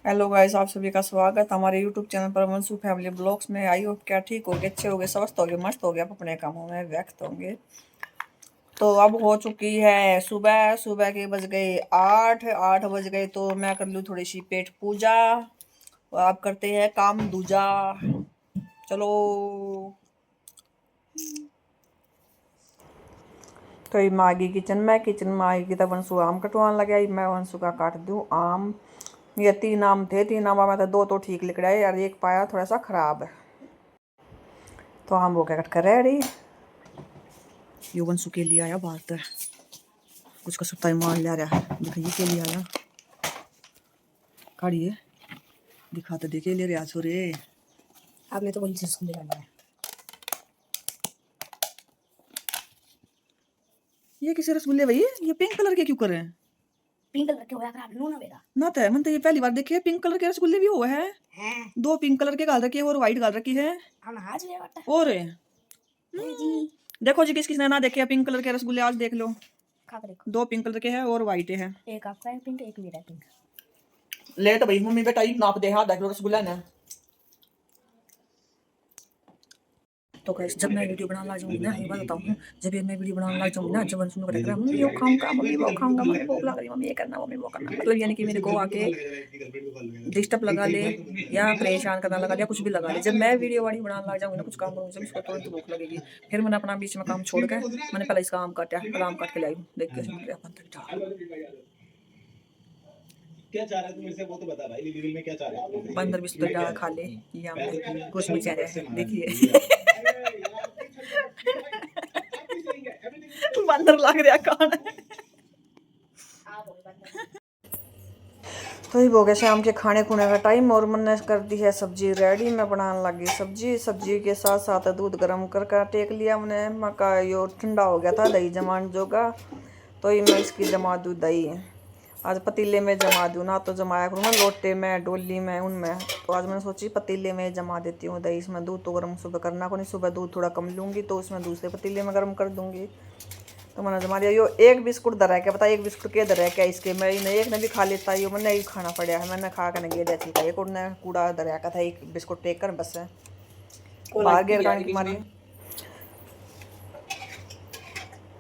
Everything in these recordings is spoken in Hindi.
हेलो गाइस, आप सभी का स्वागत हमारे यूट्यूब चैनल पर वंशु फैमिली ब्लॉग्स में। आई होप क्या ठीक होगे, अच्छे होगे, स्वस्थ होगे, मस्त होगे, आप अपने कामों में व्यस्त होंगे। तो अब हो चुकी है सुबह। सुबह के बज गए 8 बज गए। तो मैं कर लूँ थोड़ी सी पेट पूजा। तो आप करते हैं काम दूजा। चलो। तो ये मागी किचन में आएगी तब वंशु आम कटवाने लगे। मैं वंशु का काट दूँ आम। ये 3 आम थे, 3 आम में तो 2 तो ठीक लिख रहे यार, एक पाया थोड़ा सा खराब है। तो आम वो क्या कट कर रेडी। यो वंशु के लिए आया बाहर तक, कुछ का सुता मार ले रहा है। दिखाइए के लिए आया, काढ़िए दिखाते देखे ले रहा छोरे। आपने तो वही रसगुल्ले डाला है। ये किसे रसगुल्ले भाई? ये पिंक कलर के क्यों कर रहे हैं? पिंक कलर के होया कर आपने ना बेटा ना तो मन तो ये पहली बार देखे पिंक कलर के रसगुल्ले भी हुए हैं। हैं 2 पिंक कलर के गाल रखी है और व्हाइट गाल रखी है। हम आज ये बेटा और जी देखो जी, किस किसने ना देखे पिंक कलर के रसगुल्ले, आज देख लो। खा कर देखो। 2 पिंक कलर के हैं और व्हाइट है। एक आपका है पिंक, एक मेरा है पिंक। ले तो भाई मम्मी बेटा ही नाप दे, हाथ देख लो रसगुल्ला ना। तो गाइस, जब मैं वीडियो बनाने लग जाऊंगी ना, ये बात बताऊं, जब ये मैं वीडियो बनाने लग जाऊंगी ना, जब वंशु ने कहा मम्मी ये खाऊंगा, मम्मी वो खाऊंगा, मम्मी भूख लग रही है, मम्मी ये करना, मम्मी वो करना, मतलब यानी कि मेरे को आके डिस्टर्ब लगा ले या परेशान करना लगा ले या कुछ भी लगा ले। जब मैं वीडियो वाड़ी बनाने लग जाऊंगी ना, कुछ काम करूंगी, जब इसको तुरंत भूख लगेगी। फिर मैंने अपना बीच में काम छोड़ के मैंने पहले इसका आम काटा, पहले आम काट के लाई। देख के क्या चाह रहा है तुम इससे, वो तो बता भाई। लिविंग में क्या चाह रहा है? बंदर बिस्तर डाल खा ले, ये आम कुछ भी चाह रहा है। देखिए बंदर लग रहा कौन है। तो ये हो गया शाम के खाने खुने का टाइम और मैंने कर दी है सब्जी रेडी। मैं बनाने लगी सब्जी के साथ साथ दूध गर्म कर टेक लिया मैंने। मका यो ठंडा हो गया था, दही जमान जोगा, तो ये मैं इसकी जमा दूँ दही। आज पतीले में जमा दूँ, ना तो जमाया करूँ ना लोटे में, डोली में, उनमें। तो आज मैंने सोची पतीले में जमा देती हूँ दही। इसमें दूध तो गर्म सुबह करना को नहीं, सुबह दूध थोड़ा कम लूँगी तो उसमें दूसरे पतीले में गर्म कर दूँगी। तो मैंने जमा दिया। यो एक बिस्कुट दर है क्या, पता एक बिस्कुट के दर है क्या इसके। मैं एक ने भी खा लेता, यो मैंने ही खाना पड़ा है। मैंने खा कर गे थी का एक उड़ने कूड़ा दर का था, एक बिस्कुट टेक कर बस है बाहर गेर डाल की मारी।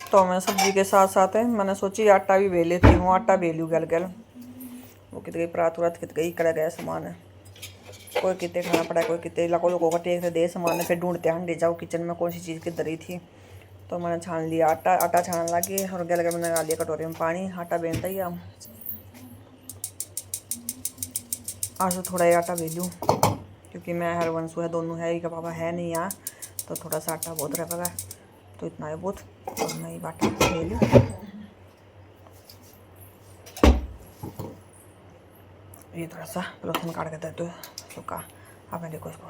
तो मैं सब्जी के साथ साथ है मैंने सोची आटा भी बेल लेती हूँ। आटा बेलू गल गल वो कित गई परात उरात कित गई कड़ा गया सामान है। कोई कितने खाना पड़ा, कोई कितने लको लोगों का टेक दे सामान है। फिर ढूंढते हैं जाओ किचन में कौन सी चीज़ की दरी थी। तो मैंने छान लिया आटा छान लगी और गल गल मैंने डाल लिया कटोरे में पानी। आटा बेलता ही आज तो थोड़ा ही आटा बेलूँ क्योंकि मैं हर वंशु है दोनों है, का पापा है नहीं यहाँ, तो थोड़ा सा आटा बहुत रहेगा, तो इतना है बहुत। और मैं ये बाटा बेलूँ। ये थोड़ा सा लहसुन काट के दे दो सूखा। अब मैं देखो इसको,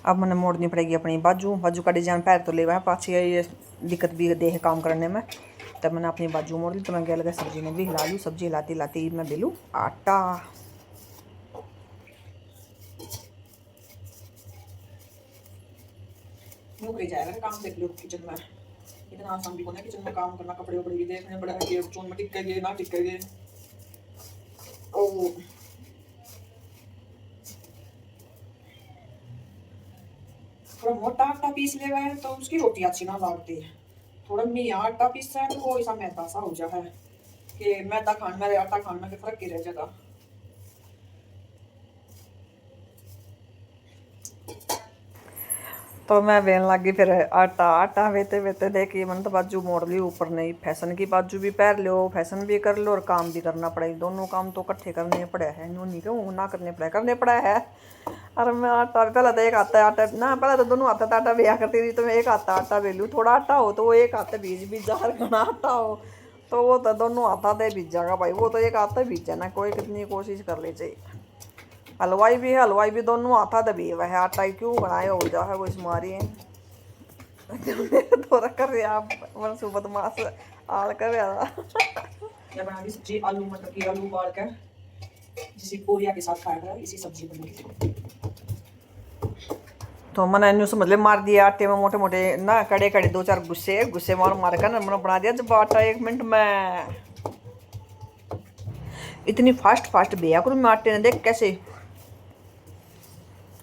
अब मैंने मोड़नी पड़ेगी अपनी बाजू का डिजाइन पैर तो ले हुआ है पाछी है, ये दिक्कत भी दे है काम करने में। तब मैंने अपनी बाजू मोड़ ली। तो मैं क्या लगा सब्जी में भी हिला लूँ, सब्जी हिलाती हिलाती मैं बेलूँ आटा। जाएगा काम देख लो किचन में, इतना आसान भी होना किचन में काम करना, कपड़े वपड़े भी देखने बड़ा है, चून में टिकेंगे ना टिकेंगे। ओ थोड़ा मोटा आटा पीस ले है तो उसकी रोटी अच्छी ना लगती है। थोड़ा मिया आटा पीस है तो वो ऐसा मैदा सा हो जाता है कि मैदा खाना में आटा खाना के फर्क ही रह जाएगा। तो मैं बेन लगी फिर आटा बेते बेते देखी मैंने तो बाजू मोड़ ली ऊपर। नहीं फैशन की बाजू भी पहन लो, फैशन भी कर लो और काम भी करना पड़े। दोनों काम तो इकट्ठे करने पड़े हैं, यूँ नहीं क्यों ना करने पड़ा है। अरे मैं आटा पहले तो एक आता है आटा ना, पहले तो दोनों आता था आटा बेया करती थी। तो मैं एक आता आटा बेलूँ, थोड़ा आटा हो तो वो एक आते बीज जार घना आटा हो तो वो तो दोनों आता थे बीज जाएगा भाई। वो तो एक आता बीज है ना, कोई कितनी कोशिश कर ले चाहिए। हलवाई भी है, हलवाई भी दोनों आता दबी वह आटा क्यों बनाए हो जा है वो इस मारी थोड़ा कर रहे आप वंशु बदमाश आल कर रहा। मैं बना दी सब्जी आलू मटर की, आलू उबाल कर जिसे पूरिया के साथ खाया इसी सब्जी बनी। तो मैंने इन्हें समझ ले मार दिया आटे में मोटे मोटे ना कड़े कड़े 2-4 गुस्से मार कर मैंने बना दिया जब आटा 1 मिनट में। इतनी फास्ट फास्ट बेया करूँ मैं आटे ने, देख कैसे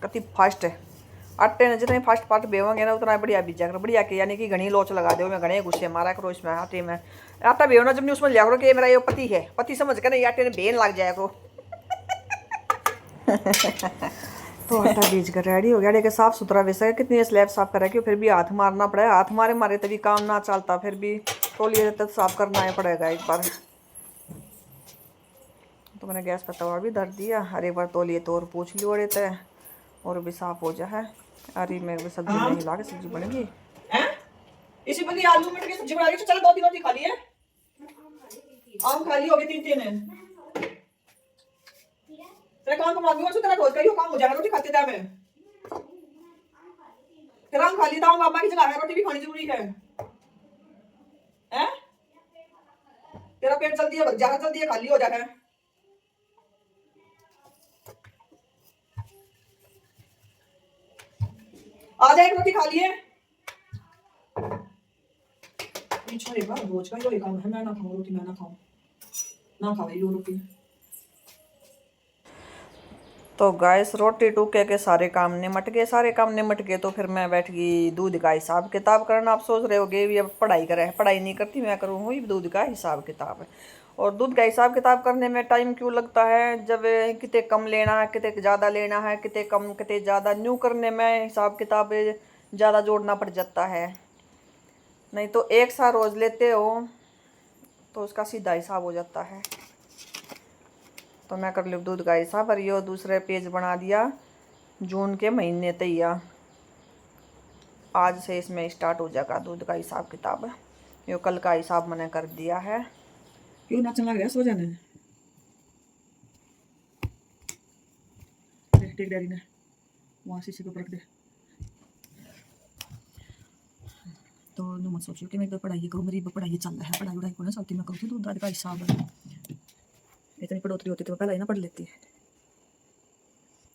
कति फास्ट है आटे ने, जितने फास्ट फास्ट बेवोगे ना उतना बढ़िया बीजा करो, बढ़िया के यानी कि घनी लोच लगा दो, मैं घने गुस्से मारा करो इसमें आटे में। आटा बेवना जब नहीं उसमें लिया करो कि मेरा ये पति है, पति समझ कर नहीं आटे ने बेन लग जाए करो। तो आटा बीज कर रेडी हो गया, लेकिन साफ सुथरा वैसा है, कितनी स्लैब साफ कर रखी, फिर भी हाथ मारना पड़ा, हाथ मारे मारे तभी काम ना चलता, फिर भी तौलिए तक साफ करना ही पड़ेगा एक बार। तो मैंने गैस पर तवा भी धर दिया, हर एक बार तौलिए तो और पूछ लियो रहता है और भी साफ हो जाए। अरे मैं भी सब्जी नहीं ला के सब्जी बनेगी इसी बंदी आलू मटर की सब्जी बना रही, चलो 2 रोटी खा ली है, आम खा ली हो गए 3 है। तेरे काम को मांगू तेरा रोज का ही काम हो जाएगा, रोटी खाते टाइम में फिर आम खा ली था, मामा की जगह है, रोटी भी खानी जरूरी है हैं? तेरा पेट जल्दी है, जगह जल्दी है, खाली हो जाएगा। आ जाए, रोटी खा लिए। रोज का ही काम है, मैं ना खाऊं रोटी, मैं ना खाऊं, ना खावे यो रोटी। तो गाइस रोटी टूके के सारे काम निमट गए, सारे काम निमट गए, तो फिर मैं बैठ गई दूध का हिसाब किताब करना। आप सोच रहे होगे भी अब पढ़ाई करे, पढ़ाई नहीं करती मैं, करूँ हुई दूध का हिसाब किताब। और दूध का हिसाब किताब करने में टाइम क्यों लगता है, जब कितने कम लेना है, कितने ज़्यादा लेना है, कितने कम कितने ज़्यादा, न्यू करने में हिसाब किताब ज़्यादा जोड़ना पड़ जाता है। नहीं तो एक सा रोज़ लेते हो तो उसका सीधा हिसाब हो जाता है। तो मैं कर लूँ दूध का हिसाब, और ये दूसरे पेज बना दिया जून के महीने तैयार, आज से इसमें स्टार्ट हो जाएगा दूध का हिसाब किताब। ये कल का हिसाब मैंने कर दिया है। क्यों नाचने लग रहा है, सो जाने देख डैडी ने वहाँ शीशे को रख दे। तो नो मत सोचियो कि मैं तो पढ़ाई करूँ, मेरी पढ़ाई चल रहा है, पढ़ाई वढ़ाई को ना चलती, मैं करूँ दूध का हिसाब। इतनी बढ़ोतरी होती तो पहले ही ना पढ़ लेती।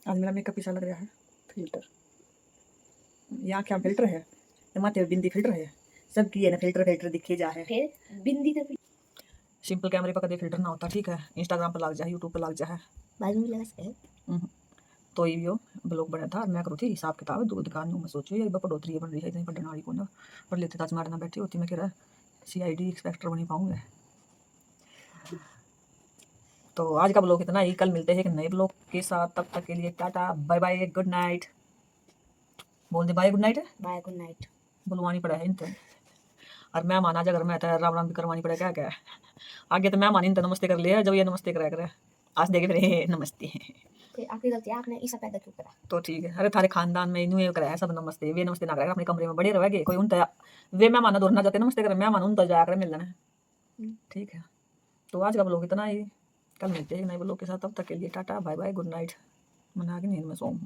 आज मेरा मेकअप पीछा लग रहा है, फिल्टर यहाँ क्या फिल्टर है, माथे बिंदी फिल्टर है, सबकी है ना फिल्टर फिल्टर दिखे जा है। फिर बिंदी तो सिंपल कैमरे पर कभी फिल्टर ना होता, ठीक है, इंस्टाग्राम पर लग जाए, यूट्यूब पर लग जाए, बाजू में लगा सकते। तो ये ब्लॉग बना था, मैं करूँ थी हिसाब किताब दूध का। मैं सोचो ये बढ़ोतरी बन रही है, इतनी पढ़ने वाली को ना पढ़ लेते, ताज मारना बैठी होती, मैं कह रहा CID इंस्पेक्टर बनी पाऊँगा। तो आज का ब्लॉग इतना ही, कल मिलते हैं एक नए ब्लॉग के साथ, तब तक के लिए tata bye bye good night. बोल दे bye good night, bye good night बुलवानी पड़ा है इनसे। और मैं माना जब घर में आता है राम राम भी करवानी पड़ेगा क्या आगे, तो मैं मानी इनसे नमस्ते कर लिया, जब ये नमस्ते करा करे आज देखे फिर नमस्ते। फिर आपकी गलती है, आपने इस पैदा क्यों करा? तो ठीक है, अरे थारे खानदान में इन्होंने कराया सब नमस्ते, वे नमस्ते ना करेगा, अपने कमरे में बड़े रहेंगे, कोई उनता वे मैं माना दोनों जाते नमस्ते करे, मैं माना उनता जाया करे मिलना है, ठीक है। तो आज का ब्लॉग इतना ही, कल मिलते हैं नए ब्लॉग के साथ, तब तक के लिए tata bye bye good night. मैं आगे नींद में सोऊं।